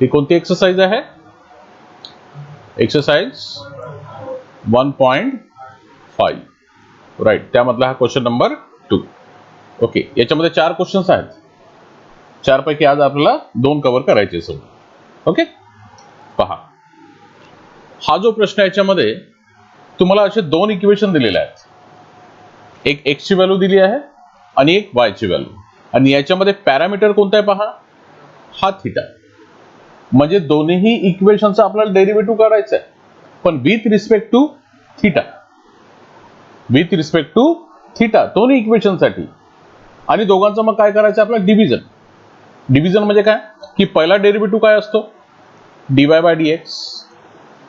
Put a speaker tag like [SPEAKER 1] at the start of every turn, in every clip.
[SPEAKER 1] ही कोणती एक्सरसाइज आहे? Exercise 1.5 right, त्यामधला हा क्वेश्चन नंबर 2. ओके, याच्यामध्ये 4 क्वेश्चन्स आहेत. 4 पैकी आज आपल्याला 2 कव्हर करायचे सर. ओके, पहा हा जो प्रश्न आहे याच्यामध्ये तुम्हाला असे 2 इक्वेशन दिलेले आहेत. एक x ची व्हॅल्यू दिली आहे आणि एक y ची व्हॅल्यू, आणि याच्यामध्ये पॅरामीटर कोणता आहे पहा, हा थीटा. म्हणजे दोन्ही इक्वेशनचा आपल्याला डेरिव्हेटिव्ह काढायचा आहे, पण with respect to theta. With respect to theta दोन्ही इक्वेशनसाठी. आणि दोघांचं मग काय करायचं आपल्याला? डिव्हिजन. डिव्हिजन म्हणजे काय की पहिला डेरिव्हेटिव्ह काय असतो? dy by dx.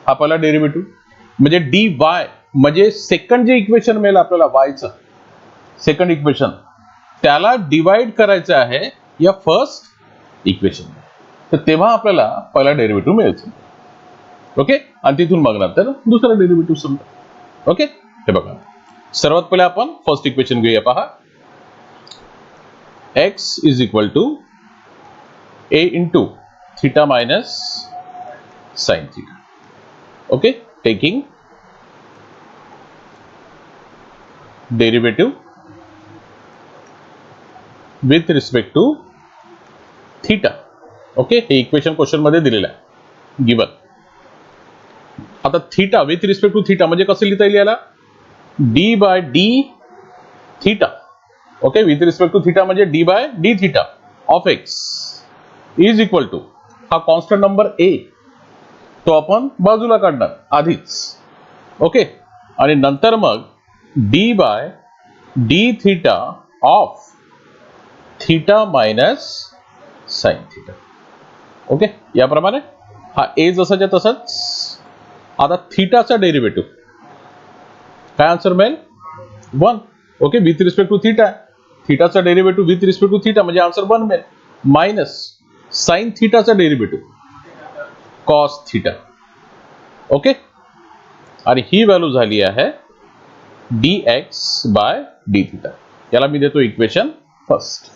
[SPEAKER 1] हा पहिला डेरिव्हेटिव्ह म्हणजे dy म्हणजे सेकंड जे इक्वेशन मिळेल आपल्याला y चं सेकंड इक्वेशन, त्याला डिवाइड करायचं आहे या फर्स्ट इक्वेशन. तर तेव्हा आपल्याला पहिला डेरिव्हेटिव्ह मिळेल. ओके, आणि तिथून मग नंतर दुसरा डेरिव्हेटिव्ह समजा. ओके, हे बघा सर्वात पहिले आपण फर्स्ट इक्वेशन घेऊया. पहा x is equal to a into theta minus sine theta. Okay, taking derivative with respect to theta. Okay, हे इक्वेशन क्वेश्चन मध्ये दिलेलं आहे गिवन. आता theta with respect to theta म्हणजे कसं लिहिता येईल याला? d by d theta. Okay, with respect to theta म्हणजे d by d theta of x is equal to, हा कॉन्स्टंट नंबर a तो आपण बाजूला काढणार आधीच. ओके, आणि नंतर मग d by d theta of theta minus sine theta. Okay, याप्रमाणे हा a जसाच्या तसाच. आता थीटाचा डेरिव्हेटिव्ह काय आन्सर मिळेल? 1. Okay, with respect to theta, थीटाचा derivative with respect to theta म्हणजे आन्सर 1 मिळेल. मायनस साइन थीटाचा डेरिव्हेटिव्ह कॉस थीटा. ओके, आणि ही व्हॅल्यू झाली आहे dx बाय d थीटा. याला मी देतो इक्वेशन फर्स्ट.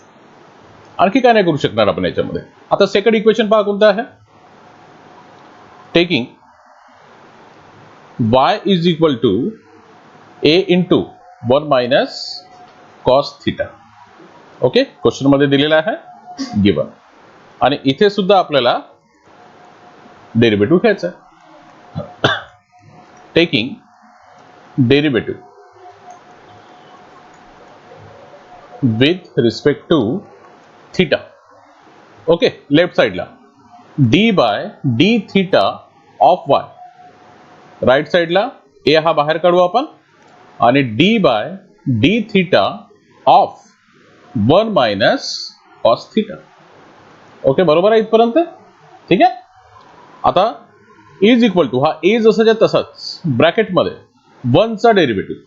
[SPEAKER 1] आणखी काय नाही करू शकणार आपण याच्यामध्ये. आता सेकंड इक्वेशन पहा कोणतं आहे? Taking y is equal to a into 1 minus cos theta. Okay, question मध्ये दिलेला आहे गिवन, आणि इथे सुद्धा आपल्याला डेरिव्हेटिव्ह घ्यायचा आहे. Taking derivative with respect to theta. Okay, left साइडला d by d theta of y, right साइडला a हा बाहेर काढू आपण, आणि d by d theta of 1 minus cos theta. Okay, बरोबर आहे इथपर्यंत? ठीक आहे. आता इज इक्वल टू, हा a जसाच्या तसाच ब्रॅकेटमध्ये 1 चा डेरिव्हेटिव्ह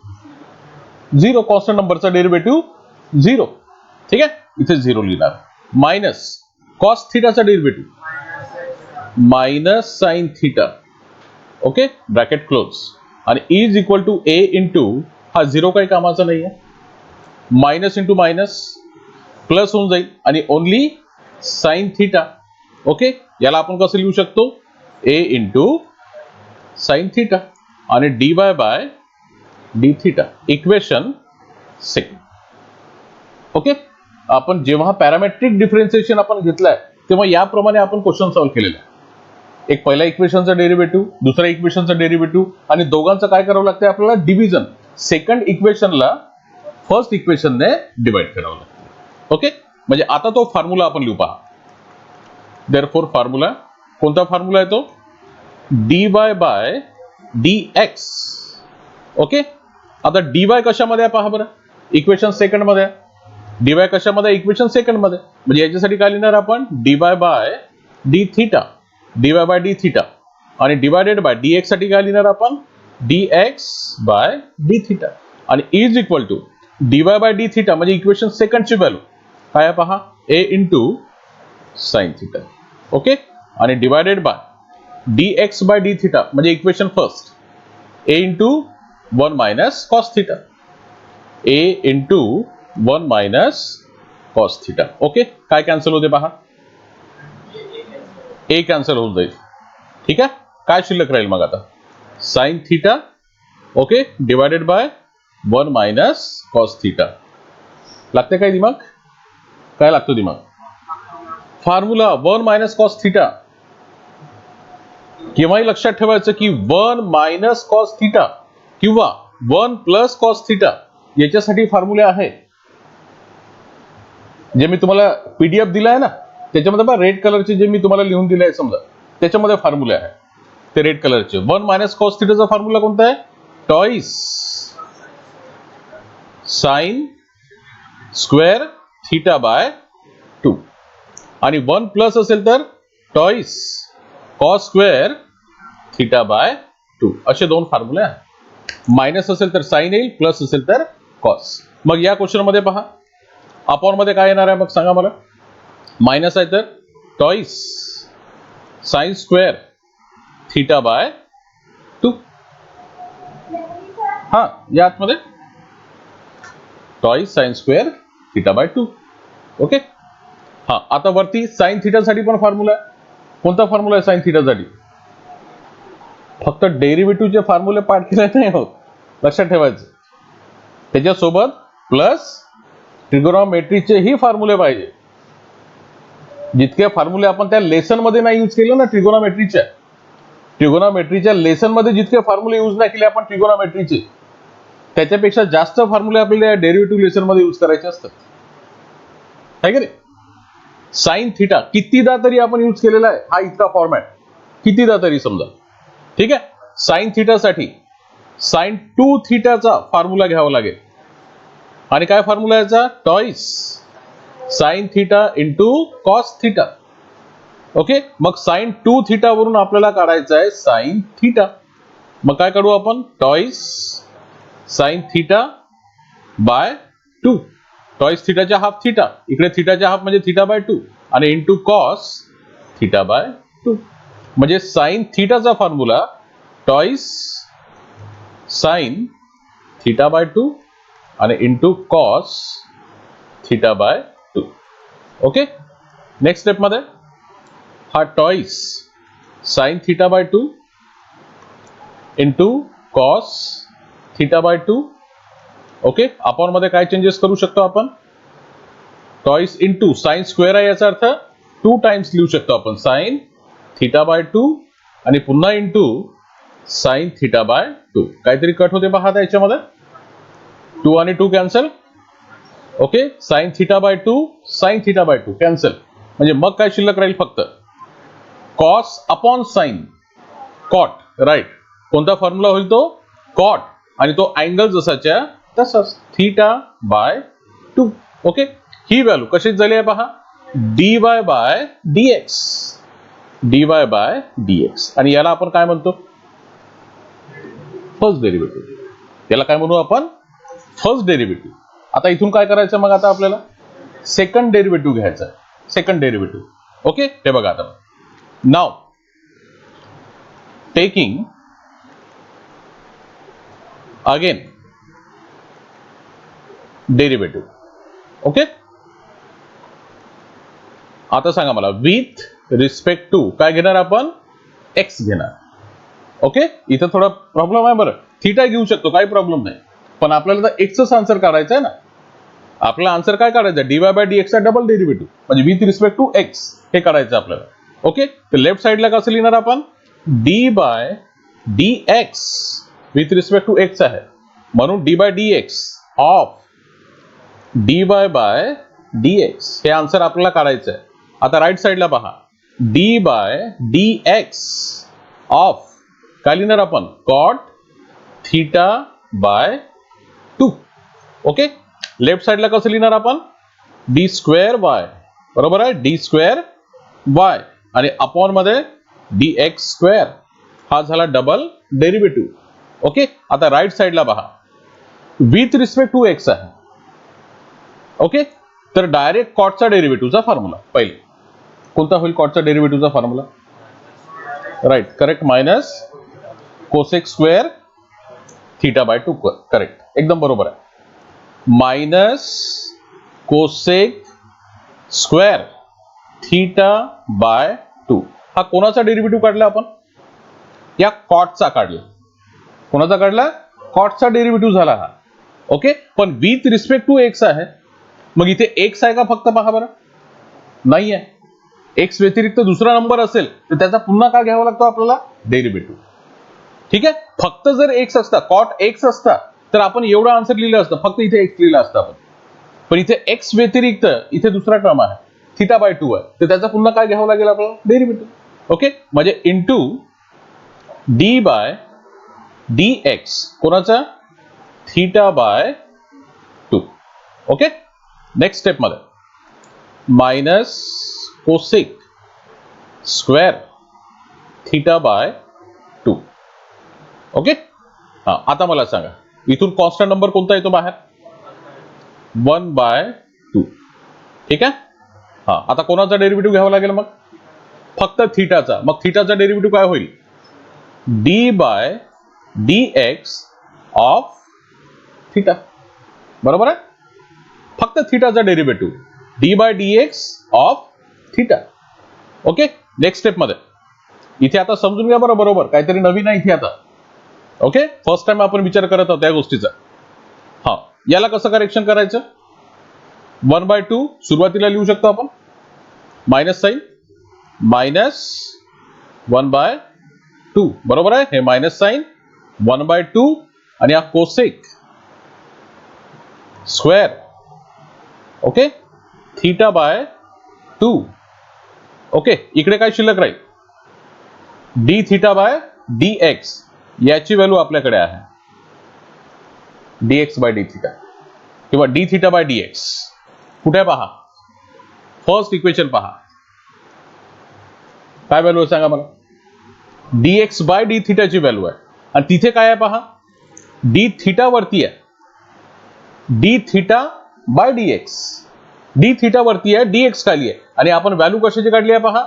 [SPEAKER 1] 0, कॉन्स्टंट नंबरचा डेरिव्हेटिव्ह 0. ठीक आहे, इथे 0 लिहिणार. मायनस कॉस थीटाचा derivative minus sine theta. Okay, bracket close, आणि is equal to a into, हा 0 काही कामाचा नाही आहे, मायनस इंटू मायनस प्लस होऊन जाईल, आणि ओनली साइन थीटा. ओके, याला आपण कसं लिहू शकतो? a इंटू साइन थीटा आणि dy by d theta. Equation second. Okay, आपण जेव्हा पॅरामेट्रिक डिफरन्शिएशन आपण घेतलाय तेव्हा याप्रमाणे आपण क्वेश्चन सॉल्व्ह केलेला आहे. एक पहिला इक्वेशनचा डेरिव्हेटिव्ह, दुसरा इक्वेशनचा डेरिव्हेटिव्ह, आणि दोघांचं काय करावं लागतं आपल्याला? डिव्हिजन. सेकंड इक्वेशनला फर्स्ट इक्वेशनने डिवाइड करावं लागतं. ओके, म्हणजे आता तो फॉर्म्युला आपण लिहू. पहा, देअरफॉर फॉर्म्युला कोणता फॉर्म्युला आहे तो? dy by dx. ओके, आता dy कशामध्ये आहे पहा बरं? इक्वेशन सेकंड मध्ये आहे. dy कशामध्ये? इक्वेशन सेकंड मध्ये. म्हणजे याच्यासाठी काय लिहिणार आपण? dy by d theta, dy by d theta, आणि डिवायडेड बाय dx साठी काय लिहिणार आपण? dx बाय d थीटा, आणि is equal to dy by d theta म्हणजे इक्वेशन सेकंडची व्हॅल्यू काय आहे पहा? a into sine theta. Okay, आणि divided by dx by d theta म्हणजे equation first a into 1 minus cos theta. a into 1 minus cos theta. Okay, काय cancel होते पहा? ए कॅन्सल होऊन जाईल. ठीक आहे, काय शिल्लक राहील मग आता? Sign theta okay divided by 1 minus cos theta. लागते काय दिमाग? काय लागतो दिमाग? Formula 1 minus cos theta. केव्हाही लक्षात ठेवायचं की 1 मायनस कॉस थीटा किंवा 1 प्लस कॉस थीटा याच्यासाठी फॉर्म्युले आहे. जे मी तुम्हाला पीडीएफ दिला आहे ना, त्याच्यामध्ये बघा रेड कलरचे जे मी तुम्हाला लिहून दिले आहे समजा, त्याच्यामध्ये फॉर्म्युले आहे ते रेड कलरचे. 1 मायनस कॉस थीटाचा फॉर्म्युला कोणता आहे? Twice sine square theta by 2 आणि 1 प्लस असेल तर twice cos square theta by 2 असे दोन फॉर्म्युले आहेत. मायनस असेल तर साइन येईल, प्लस असेल तर कॉस. मग या क्वेश्चन मध्ये पहा अपॉन मध्ये काय येणार आहे मग सांगा मला? मायनस आहे तर twice sine square theta by 2. हा या आतमध्ये twice sine square theta by 2. Okay. हा आता वरती साइन थीटा साठी पण फॉर्म्युला आहे. कोणता फॉर्म्युला आहे साइन थीटा साठी? फक्त डेरिव्हेटिव्हचे फॉर्म्युले पाठ केले नाही होत, लक्षात ठेवायचं. त्याच्यासोबत प्लस ट्रिगोनॉमेट्रीचे ही फॉर्म्युले पाहिजे. जितके फॉर्म्युले आपण त्या लेसन मध्ये नाही यूज केले ना ट्रिगोनॉमेट्रीच्या लेसन मध्ये जितके फॉर्म्युले यूज नाही केले आपण ट्रिगोनॉमेट्रीचे, त्याच्यापेक्षा जास्त फॉर्म्युले आपल्याला डेरिव्हेटिव्ह लेसन मध्ये यूज करायचे असतात. आहे की नाही? साइन थीटा कितीदा तरी आपण यूज केलेला आहे हा इतका फॉर्मॅट, कितीदा तरी समजा. ठीक आहे. साइन थीटासाठी साइन 2 थीटाचा फॉर्म्युला घ्यावा लागेल. आणि काय फॉर्म्युला याचा? Twice sine theta into cos theta. Okay. मग साइन 2 थीटा वरून आपल्याला काढायचं आहे साइन थीटा. मग काय काढू आपण? Twice sine theta by 2. Twice थीटाच्या हाफ थीटा, इकडे थीटाच्या हाफ म्हणजे थीटा बाय 2 आणि इंटू कॉस थीटा बाय 2. म्हणजे साइन थीटाचा formula twice sine theta by 2 आणि into cos theta by 2. Okay. Next step मध्ये हा twice sine theta by 2 into cos theta by 2. Okay. Upon मध्ये काय चेंजेस करू शकतो आपण? टॉइस इंटू साइन स्क्वेअर आहे याचा अर्थ 2 टाइम्स लिहू शकतो आपण साइन थीटा बाय 2 आणि पुन्हा इंटू साइन थीटा बाय 2. काहीतरी कट होते पहा याच्यामध्ये, 2 आणि 2 cancel. Okay. Sine theta by 2 sine theta by 2 cancel. म्हणजे मग काय शिल्लक राहील? फक्त cos upon sine cot. Right. कोणता फॉर्म्युला होईल तो? कॉट. आणि तो अँगल जसाच्या तसाच थीटा बाय 2. ओके. ही व्हॅल्यू कशीच झाली आहे पहा, dy by dx. dy by dx. आणि याला आपण काय म्हणतो? First derivative. याला काय म्हणू आपण? First derivative. आता इथून काय करायचं मग? आता आपल्याला सेकंड डेरिव्हेटिव्ह घ्यायचा आहे. Second derivative. ओके. हे बघा आता नाव टेकिंग अगेन डेरिव्हेटिव्ह. ओके. आता सांगा मला विथ रिस्पेक्ट टू काय घेणार आपण? एक्स घेणार. ओके. इथं थोडा प्रॉब्लेम आहे बरं. थीटा घेऊ शकतो, काही प्रॉब्लेम नाही, पण आपल्याला तर एक्सच आन्सर काढायचा आहे ना. आपला आन्सर काय काढायचा? dy बाय dx चा डबल डेरिव्हेटिव्ह म्हणजे विथ रिस्पेक्ट टू एक्स हे काढायचं आपल्याला. ओके. तर लेफ्ट साइडला कसं लिहिणार आपण? D by dx with respect to x आहे म्हणून d by dx of dy by dx हे आन्सर आपल्याला काढायचं आहे. आता राईट साइडला पहा, डी बाय dx ऑफ काय लिहिणार आपण? Cot theta by 2. Okay. Left साइडला कसं लिहिणार आपण? D square Y. बरोबर आहे, डी स्क्वेअर वाय आणि अपॉन मध्ये डी एक्स स्क्वेअर. हा झाला डबल डेरिव्हेटिव्ह. ओके. आता राईट साइडला पहा, विथ रिस्पेक्ट टू एक्स आहे. ओके. तर डायरेक्ट कॉटचा डेरिव्हेटिव्हचा फॉर्म्युला पहिले कोणता होईल? कॉटचा डेरिव्हेटिव्हचा formula right correct minus cosec square theta by 2. Correct, एकदम बरोबर आहे. Minus cosec square theta by 2 हा कोणाचा डेरिव्हेटिव्ह काढला आपण? या कॉटचा काढला. कोणाचा काढला? कॉटचा डेरिव्हेटिव्ह झाला हा. ओके, पण विथ रिस्पेक्ट टू एक्स आहे. मग इथे एक्स आहे का फक्त? पहा बरं, नाही आहे. एक्स व्यतिरिक्त दुसरा नंबर असेल तर त्याचा पुन्हा काय घ्यावा लागतो आपल्याला? डेरिव्हेटिव्ह. ठीक आहे, फक्त जर एक्स असता, कॉट एक्स असता, तर आपण एवढं आन्सर लिहिलं असतं, फक्त इथे एक्स लिहिलं असतं आपण. पण इथे एक्स व्यतिरिक्त इथे दुसरा टर्म आहे, थिटा बाय 2 आहे, तर त्याचा पुन्हा काय घ्यावं लागेल आपल्याला? डेरिव्हेटिव्ह. ओके, म्हणजे into d by d x, कोणाचा? Theta by 2. Okay, next step मध्ये minus cosec square theta by 2. Okay, हा, आता मला सांगा इथून कॉन्स्टंट नंबर कोणता येतो बाहेर? 1/2. ठीक आहे. हा, आता कोणाचा डेरिव्हेटिव्ह घ्यावा लागेल मग? फक्त थिटाचा. मग थिटाचा डेरिव्हेटिव्ह काय होईल? D by d x of theta. बरोबर आहे, फक्त थिटाचा derivative d by d x of theta. Okay, next step मध्ये इथे आता समजून घ्या बरं, बरोबर काहीतरी नवीन आहे इथे आता. ओके, फर्स्ट टाइम आपण विचार करत आहोत त्या गोष्टीचा. हा, याला कसं करेक्शन करायचं? 1/2 सुरुवातीला लिहू शकतो आपण, मायनस साइन, मायनस 1/2. बरोबर आहे, हे मायनस साइन 1/2 आणि हा cosec square. Okay, theta by 2. Okay, इकडे काय शिल्लक राहील? D theta by d x, याची व्हॅल्यू आपल्याकडे आहे dx बाय डी थिटा किंवा D theta by d x. कुठे पहा? फर्स्ट इक्वेशन पहा, काय व्हॅल्यू आहे सांगा मला? dx बाय डी थिटाची व्हॅल्यू आहे. आणि तिथे काय आहे पहा? डी थिटा वरती आहे, D theta by d x. D theta वरती आहे, dx खाली आहे, आणि आपण व्हॅल्यू कशाची काढली आहे पहा?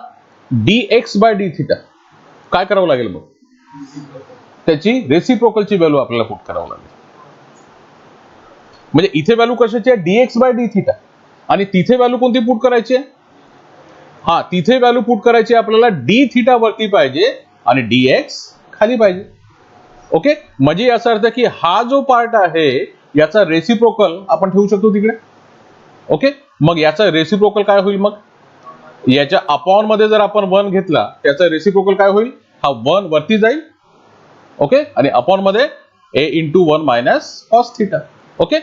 [SPEAKER 1] dx by d theta. काय करावं लागेल मग? त्याची रेसिप्रोकलची व्हॅल्यू आपल्याला पुट करावं लागेल. म्हणजे इथे व्हॅल्यू कशाची आहे? dx बाय डी थिटा, आणि तिथे व्हॅल्यू कोणती पुट करायची आहे? हा, तिथे व्हॅल्यू पुट करायची आपल्याला डी थिटा वरती पाहिजे आणि dx खाली पाहिजे. ओके, म्हणजे याचा अर्थ की हा जो पार्ट आहे याचा रेसिप्रोकल आपण ठेवू शकतो तिकडे. ओके, मग याचा रेसिप्रोकल काय होईल? मग याच्या अपॉन मध्ये जर आपण 1 घेतला, त्याचा रेसिप्रोकल काय होईल? हा 1 वरती जाईल. ओके, आणि अपॉन मध्ये a into 1 minus cos theta. Okay,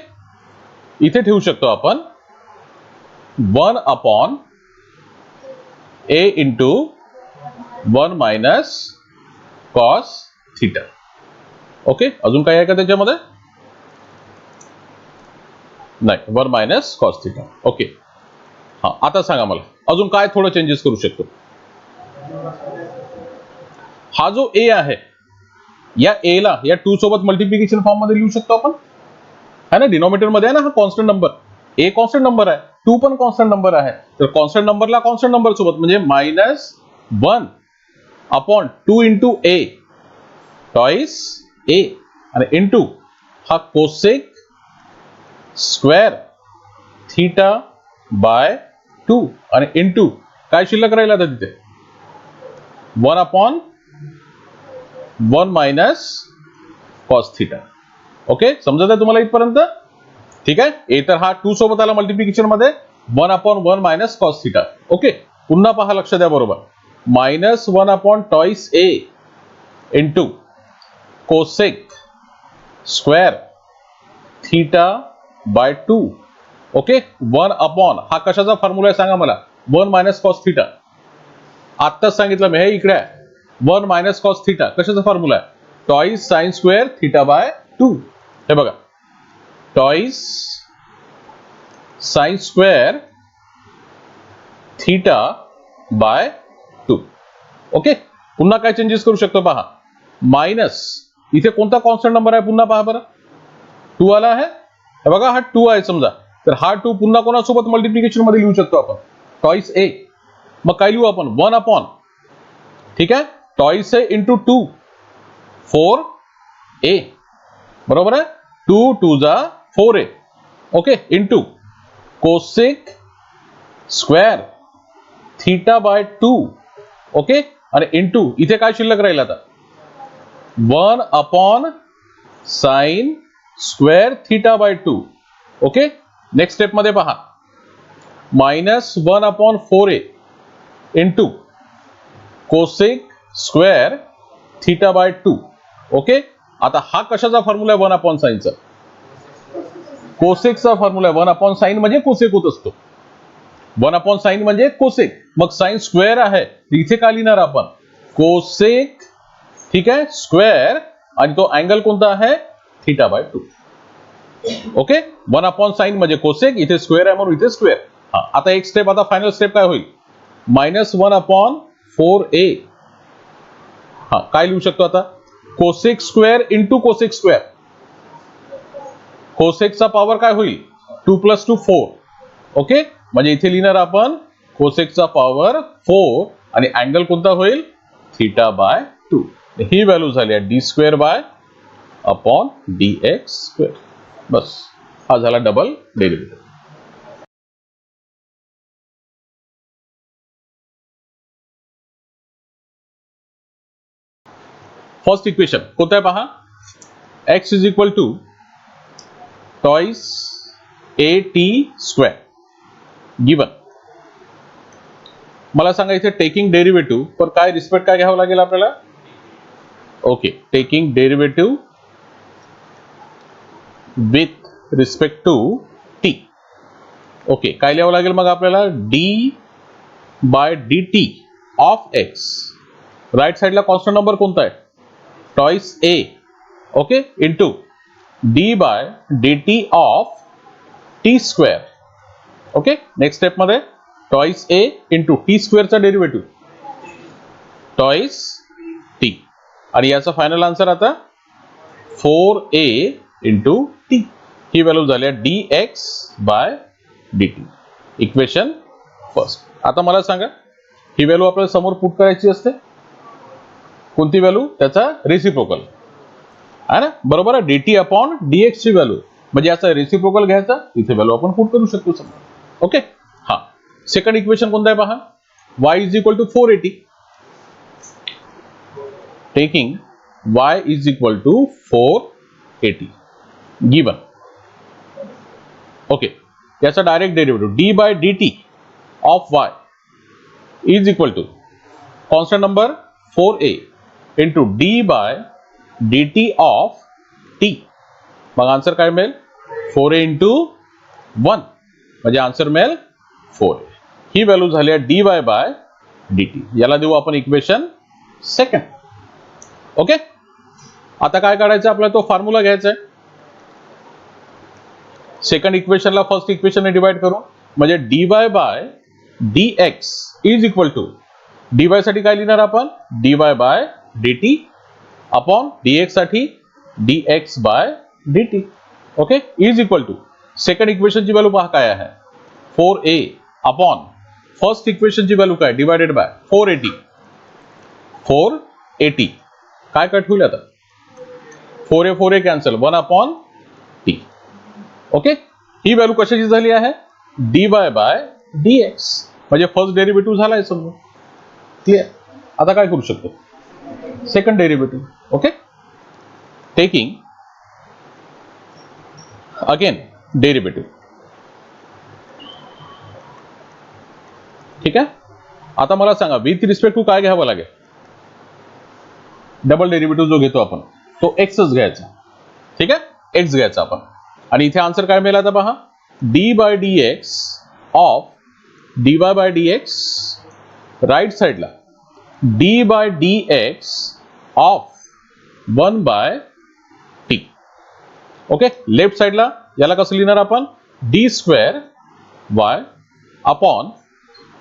[SPEAKER 1] इथे ठेवू शकतो आपण 1 upon a into 1 minus cos theta. Okay, अजून काय आहे का त्याच्यामध्ये? नाही, 1 मायनस कॉस थिटा. ओके, हा, आता सांगा मला अजून काय थोडं चेंजेस करू शकतो? हा जो a आहे, या a ला या 2 सोबत मल्टिप्लिकेशन फॉर्म मध्ये लिहू शकतो आपण, है ना? डिनॉमिनेटर मध्ये आहे ना हा constant number, a constant number आहे, 2 पण कॉन्स्टंट नंबर आहे, तर कॉन्स्टंट नंबरला कॉन्स्टंट नंबर सोबत म्हणजे minus 1 upon 2 into a twice a, आणि इंटू हा कोसेक स्क्वेअर थिटा बाय 2, आणि इंटू काय शिल्लक राहील आता तिथे? 1 upon 1 minus cos theta. Okay, समजत आहे तुम्हाला इथपर्यंत? ठीक आहे, ए तर हा 2 सोबत आला मल्टिप्लिकेशन मध्ये, 1 upon 1 minus cos theta. Okay, पुन्हा पहा, लक्ष द्या बरोबर, minus 1 upon twice A into cosec square theta by 2. Okay, 1 upon हा कशाचा फॉर्म्युला आहे सांगा मला? 1 मायनस कॉस थिटा. आत्ताच सांगितलं मी, हे इकडे आहे, 1 मायनस कॉस थिटा कशाचा फॉर्म्युला आहे? Twice sine square theta by 2. हे बघा, twice sine square theta by 2. Okay, पुन्हा काय चेंजेस करू शकतो पहा? मायनस, इथे कोणता कॉन्स्टंट नंबर आहे पुन्हा पहा बरं? 2 आला आहे, हे बघा, हा 2 आहे समजा, तर हा 2 पुन्हा कोणासोबत मल्टिप्लिकेशन मध्ये लिहू शकतो आपण? Twice A. मग काय लिहू आपण? 1 अपॉन, ठीक आहे, टॉइस ए इंटू 2 4 ए. बरोबर आहे, 2 2 जा 4a. Okay, into cosec square theta by 2. Okay, आणि इंटू इथे काय शिल्लक राहील आता 1 upon sine square theta by 2. Okay, next step मध्ये पहा minus 1 upon 4a into cosec square theta by 2. Okay, आता हा कशाचा फॉर्म्युला आहे 1 अपॉन साइनचा? कोसेकचा फॉर्म्युला आहे. 1 अपॉन साइन म्हणजे कोसेक होत असतो. 1 अपॉन साइन म्हणजे कोसेक. मग साइन स्क्वेअर आहे इथे काय लिहिणार आपण कोसेक, ठीक आहे, स्क्वेअर, आणि तो अँगल कोणता आहे theta by 2. Okay, 1 upon sine म्हणजे कोसेक, इथे स्क्वेअर आहे म्हणून इथे स्क्वेअर. आता एक स्टेप, आता फायनल स्टेप काय होईल मायनस 1 अपॉन 4a. काय लिहू शकतो आता cosec square into cosec square. कोसेकचा पॉवर काय होईल 2 + 2 4. ओके, म्हणजे इथे लिहिणार आपण कोसेकचा पॉवर 4 आणि अँगल कोणता होईल थिटा बाय 2. ही व्हॅल्यू झाली आहे d² बाय अपॉन dx². बस, हा झाला डबल डेरिव्हेटिव्ह. फर्स्ट इक्वेशन कोणतं आहे पहा x is equal to twice at² given. मला सांगा इथे टेकिंग डेरिव्हेटिव्ह पर काय रिस्पेक्ट काय घ्यावं लागेल आपल्याला. Okay, taking derivative with respect to t. Okay, काय लिहावं लागेल मग आपल्याला d by dt of x. Right साइडला कॉन्स्टंट नंबर कोणता आहे twice a. Okay, into d by dt of t². Okay, next step मध्ये टॉइस a इंटू t² चा डेरिव्हेटिव्ह टॉइस t, आणि याचा फायनल आन्सर आता 4a इंटू t. ही value झाली dx by dt. Equation first. आता मला सांगा ही व्हॅल्यू आपल्याला समोर पुट करायची असते. कोणती व्हॅल्यू त्याचा रेसिप्रोकल आहे ना, बरोबर आहे. dt अपॉन dx ची व्हॅल्यू म्हणजे याचा रेसिप्रोकल घ्यायचा, इथे व्हॅल्यू आपण पुट करू शकतो समजा. ओके, हा सेकंड इक्वेशन कोणतं आहे पहा y is equal to 480. Taking y is equal to 480 given. Okay, याचा direct derivative d by dt of y is equal to constant number 4a into d by dt of t. मग answer काय मिळेल 4a into 1 म्हणजे answer मिळेल 4a. ही value झाली आहे dy by dt. याला देऊ आपण इक्वेशन सेकंड. ओके, आता काय काढायचं आपल्याला तो फॉर्म्युला घ्यायचा आहे. सेकंड इक्वेशनला फर्स्ट इक्वेशनने डिवाइड करू म्हणजे dy by dx is equal to dy साठी काय लिहिणार आपण dy by dt upon dx साठी dx by dt. Okay, is equal to second इक्वेशनची व्हॅल्यू पहा काय आहे 4a अपॉन फर्स्ट इक्वेशनची व्हॅल्यू काय डिवाइडेड बाय 480. 480 काय कट होईल आता 4a 4a cancel 1 upon t. Okay, ही व्हॅल्यू कशाची झाली आहे dy बाय dx म्हणजे फर्स्ट डेरिव्हेटिव्ह झालाय समजा. क्लियर. आता काय करू शकतो second derivative. Okay, taking again derivative. ठीक आहे, आता मला सांगा विथ रिस्पेक्ट टू काय घ्यावं लागेल डबल डेरिव्हेटिव्ह जो घेतो आपण तो एक्सच घ्यायचा. ठीक आहे, एक्स घ्यायचा आपण, आणि इथे आन्सर काय मिळेल आता पहा d by dx of dy by dx. Right साइडला d by dx of 1 by t. Okay, left साइडला याला कसं लिहिणार आपण d² y अपॉन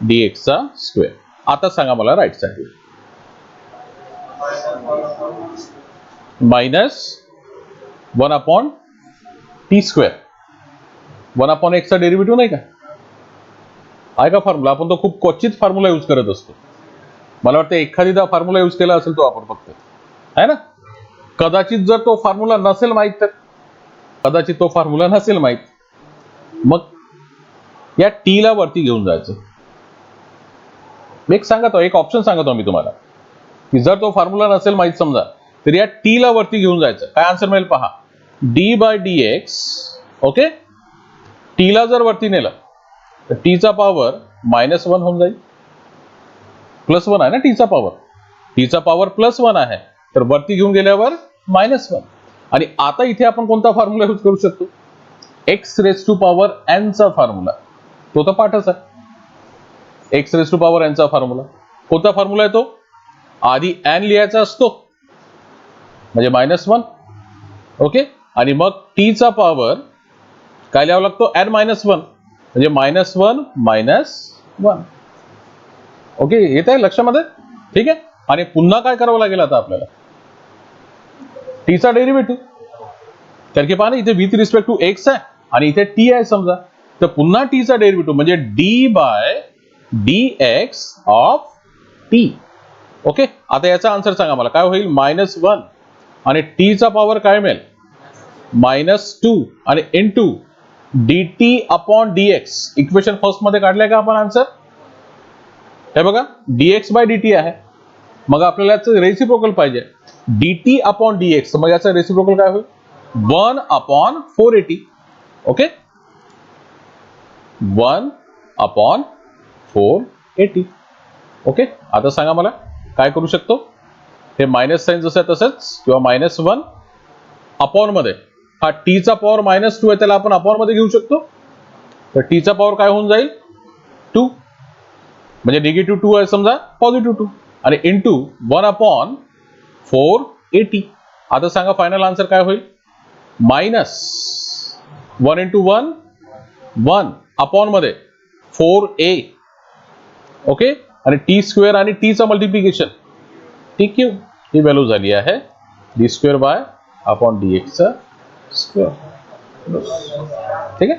[SPEAKER 1] dx चा स्क्वेअर. आता सांगा मला राईट साइडला minus 1 upon t². 1 upon x चा डेरिव्हेटिव्ह नाही का आहे का फॉर्म्युला. आपण तो खूप क्वचित फॉर्म्युला यूज करत असतो. मला वाटतं एखादा फॉर्म्युला यूज केला असेल तो आपण फक्त आहे ना. कदाचित जर तो फॉर्म्युला नसेल माहित तर कदाचित तो फॉर्म्युला नसेल माहित मग या टी ला वरती घेऊन जायचं. एक सांगतो, एक ऑप्शन सांगतो मी तुम्हाला की जर तो फॉर्म्युला नसेल माहीत समजा तर या टी ला वरती घेऊन जायचं. काय आन्सर मिळेल पहा, d by d x. Okay, t ला जर वरती नेलं तर टी चा पॉवर -1 होऊन जाईल. +1 आहे ना टी चा पॉवर, टी चा पॉवर +1 आहे तर वरती घेऊन गेल्यावर -1. आणि आता इथे आपण कोणता फॉर्म्युला यूज करू शकतो, x raise to power n चा फॉर्म्युला. तो तर पाठच आहे, x raise to power n चा फॉर्म्युला. कोणता फॉर्म्युला आहे तो, आधी n लिहायचा असतो म्हणजे -1. ओके, आणि मग टी चा पॉवर काय लिहावं लागतो, n -1 म्हणजे -1 -1. ओके, येत आहे लक्षामध्ये. ठीक आहे, आणि पुन्हा काय करावं लागेल आता आपल्याला, टी चा डेरिव्हेटिव्ह. कारण की पहा ना इथे विथ रिस्पेक्ट टू एक्स आहे आणि इथे टी आहे समजा, तर पुन्हा टी चा डेरिव्हेटिव्ह म्हणजे d by d x of t. Okay, आता याचा आन्सर सांगा मला काय होईल, -1 आणि टी चा पॉवर काय मिळेल -2 आणि into dt upon dx. Equation first मध्ये काढलंय का आपण आन्सर, हे बघा dx बाय dt आहे. मग आपल्याला याचं रेसिप्रोकल पाहिजे, dt अपॉन dx. मग याचं रेसिप्रोकल काय होईल, 1 अपॉन 480. Okay, 1 upon 480. ओके, आता सांगा मला काय करू शकतो, हे मायनस साइन जसं आहे तसंच किंवा -1 अपॉन मध्ये हा टी चा पॉवर -2 आहे त्याला आपण अपॉन मध्ये घेऊ शकतो. तर टी चा पॉवर काय होऊन जाईल 2 म्हणजे -2 आहे समजा +2 आणि इनटू 1 अपॉन 480. आता सांगा फायनल आन्सर काय होईल, -1 इंटू 1 1 अपॉन मध्ये 4a. ओके, आणि टी स्क्वेअर आणि टी चा मल्टिप्लिकेशन. ठीक आहे, ही व्हॅल्यू झाली आहे d² बाय अपॉन dx चा स्क्वेअर. ठीक आहे.